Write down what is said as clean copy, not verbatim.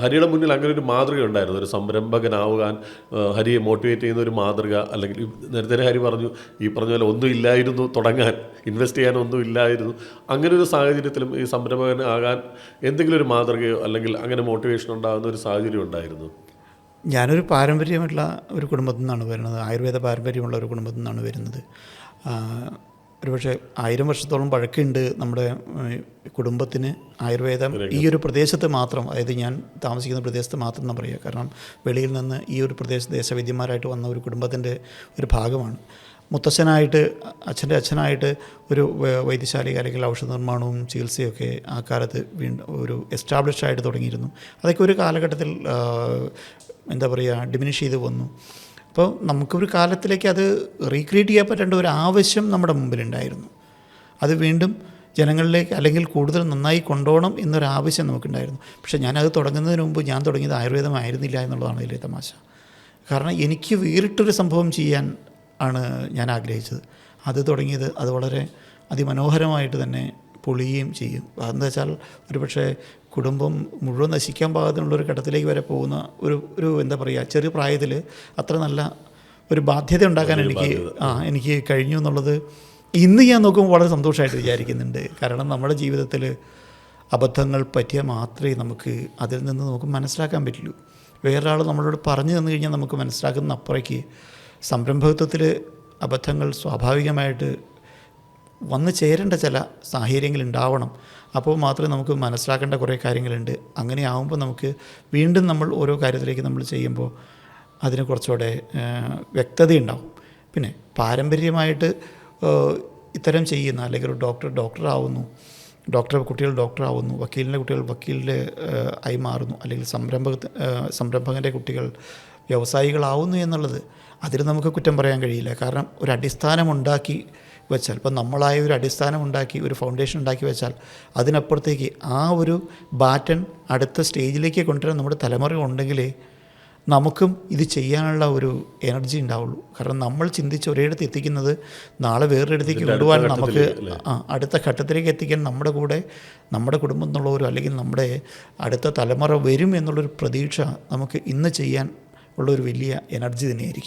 ഹരിയുടെ മുന്നിൽ അങ്ങനെ ഒരു മാതൃക ഉണ്ടായിരുന്നു. ഒരു സംരംഭകനാവാൻ ഹരിയെ മോട്ടിവേറ്റ് ചെയ്യുന്ന ഒരു മാതൃക, അല്ലെങ്കിൽ നേരത്തെ ഹരി പറഞ്ഞു ഈ പറഞ്ഞ പോലെ ഒന്നും ഇല്ലായിരുന്നു തുടങ്ങാൻ, ഇൻവെസ്റ്റ് ചെയ്യാൻ ഒന്നും ഇല്ലായിരുന്നു. അങ്ങനെ ഒരു സാഹചര്യത്തിലും ഈ സംരംഭകനാകാൻ എന്തെങ്കിലും ഒരു മാതൃകയോ അല്ലെങ്കിൽ അങ്ങനെ മോട്ടിവേഷൻ ഉണ്ടാകുന്ന ഒരു സാഹചര്യം ഉണ്ടായിരുന്നു? ഞാനൊരു പാരമ്പര്യമുള്ള ഒരു കുടുംബത്തിൽ നിന്നാണ് വരുന്നത്. ആയുർവേദ പാരമ്പര്യമുള്ള ഒരു കുടുംബത്തിൽ നിന്നാണ് വരുന്നത്. ഒരുപക്ഷെ 1000 വർഷത്തോളം പഴക്കമുണ്ട് നമ്മുടെ കുടുംബത്തിന്. ആയുർവേദം ഈ ഒരു പ്രദേശത്ത് മാത്രം, അതായത് ഞാൻ താമസിക്കുന്ന പ്രദേശത്ത് മാത്രം എന്ന് പറയുക. കാരണം വെളിയിൽ നിന്ന് ഈ ഒരു പ്രദേശത്ത് ദേശവൈദ്യന്മാരായിട്ട് വന്ന ഒരു കുടുംബത്തിൻ്റെ ഒരു ഭാഗമാണ്. മുത്തച്ഛനായിട്ട്, അച്ഛൻ്റെ അച്ഛനായിട്ട് ഒരു വൈദ്യശാല അല്ലെങ്കിൽ ഔഷധ നിർമ്മാണവും ചികിത്സയൊക്കെ ആ കാലത്ത് വീണ്ടും ഒരു എസ്റ്റാബ്ലിഷ് ആയിട്ട് തുടങ്ങിയിരുന്നു. അതൊക്കെ ഒരു കാലഘട്ടത്തിൽ എന്താ പറയുക, ഡിമിനിഷ് ചെയ്ത് വന്നു. അപ്പോൾ നമുക്കൊരു കാലത്തിലേക്ക് അത് റീക്രിയേറ്റ് ചെയ്യാൻ പറ്റേണ്ട ഒരു ആവശ്യം നമ്മുടെ മുമ്പിലുണ്ടായിരുന്നു. അത് വീണ്ടും ജനങ്ങളിലേക്ക് അല്ലെങ്കിൽ കൂടുതൽ നന്നായി കൊണ്ടുപോകണം എന്നൊരാവശ്യം നമുക്കുണ്ടായിരുന്നു. പക്ഷേ ഞാനത് തുടങ്ങുന്നതിന് മുമ്പ് ഞാൻ തുടങ്ങിയത് ആയുർവേദമായിരുന്നില്ല എന്നുള്ളതാണ് വലിയ തമാശ. കാരണം എനിക്ക് വേറിട്ടൊരു സംഭവം ചെയ്യാൻ ആണ് ഞാൻ ആഗ്രഹിച്ചത്. അത് തുടങ്ങിയത് അത് വളരെ അതിമനോഹരമായിട്ട് തന്നെ പൊളിയുകയും ചെയ്യും. അതെന്താ വെച്ചാൽ ഒരുപക്ഷെ കുടുംബം മുഴുവൻ നശിക്കാൻ പാകത്തിനുള്ളൊരു ഘട്ടത്തിലേക്ക് വരെ പോകുന്ന ഒരു എന്താ പറയുക, ചെറിയ പ്രായത്തിൽ അത്ര നല്ല ഒരു ബാധ്യത ഉണ്ടാക്കാൻ എനിക്ക് കഴിഞ്ഞു എന്നുള്ളത് ഇന്ന് ഞാൻ നോക്കുമ്പോൾ വളരെ സന്തോഷമായിട്ട് വിചാരിക്കുന്നുണ്ട്. കാരണം നമ്മുടെ ജീവിതത്തിൽ അബദ്ധങ്ങൾ പറ്റിയാൽ മാത്രമേ നമുക്ക് അതിൽ നിന്ന് നമുക്ക് മനസ്സിലാക്കാൻ പറ്റുള്ളൂ. വേറൊരാൾ നമ്മളോട് പറഞ്ഞു തന്നു കഴിഞ്ഞാൽ നമുക്ക് മനസ്സിലാക്കുന്ന അപ്പുറയ്ക്ക് സംരംഭകത്വത്തിൽ അബദ്ധങ്ങൾ സ്വാഭാവികമായിട്ട് വന്നു ചേരേണ്ട ചില സാഹചര്യങ്ങൾ ഉണ്ടാവണം. അപ്പോൾ മാത്രമേ നമുക്ക് മനസ്സിലാക്കേണ്ട കുറേ കാര്യങ്ങളുണ്ട്. അങ്ങനെ ആകുമ്പോൾ നമുക്ക് വീണ്ടും നമ്മൾ ഓരോ കാര്യത്തിലേക്ക് നമ്മൾ ചെയ്യുമ്പോൾ അതിന് കുറച്ചുകൂടെ വ്യക്തതയുണ്ടാവും. പിന്നെ പാരമ്പര്യമായിട്ട് ഇത്തരം ചെയ്യുന്ന അല്ലെങ്കിൽ ഒരു ഡോക്ടറാവുന്നു, കുട്ടികൾ ഡോക്ടറാവുന്നു, വക്കീലിൻ്റെ കുട്ടികൾ ആയി മാറുന്നു, അല്ലെങ്കിൽ സംരംഭകൻ്റെ കുട്ടികൾ വ്യവസായികളാവുന്നു എന്നുള്ളത് അതിൽ നമുക്ക് കുറ്റം പറയാൻ കഴിയില്ല. കാരണം ഒരു അടിസ്ഥാനം ഉണ്ടാക്കി വെച്ചാൽ, ഇപ്പം നമ്മളായ ഒരു അടിസ്ഥാനം ഉണ്ടാക്കി ഒരു ഫൗണ്ടേഷൻ ഉണ്ടാക്കി വെച്ചാൽ അതിനപ്പുറത്തേക്ക് ആ ഒരു ബാറ്റൺ അടുത്ത സ്റ്റേജിലേക്ക് കൊണ്ടുവരാൻ നമ്മുടെ തലമുറ ഉണ്ടെങ്കിലേ നമുക്കും ഇത് ചെയ്യാനുള്ള ഒരു എനർജി ഉണ്ടാവുള്ളൂ. കാരണം നമ്മൾ ചിന്തിച്ച് ഒരിടത്ത് എത്തിക്കുന്നത് നാളെ വേറൊരിടത്തേക്ക് കൊണ്ടുപോകാൻ, നമുക്ക് അടുത്ത ഘട്ടത്തിലേക്ക് എത്തിക്കാൻ നമ്മുടെ കൂടെ നമ്മുടെ കുടുംബം എന്നുള്ളവരോ അല്ലെങ്കിൽ നമ്മുടെ അടുത്ത തലമുറ വരും എന്നുള്ളൊരു പ്രതീക്ഷ നമുക്ക് ഇന്ന് ചെയ്യാൻ ഉള്ളൊരു വലിയ എനർജി തന്നെയായിരിക്കും.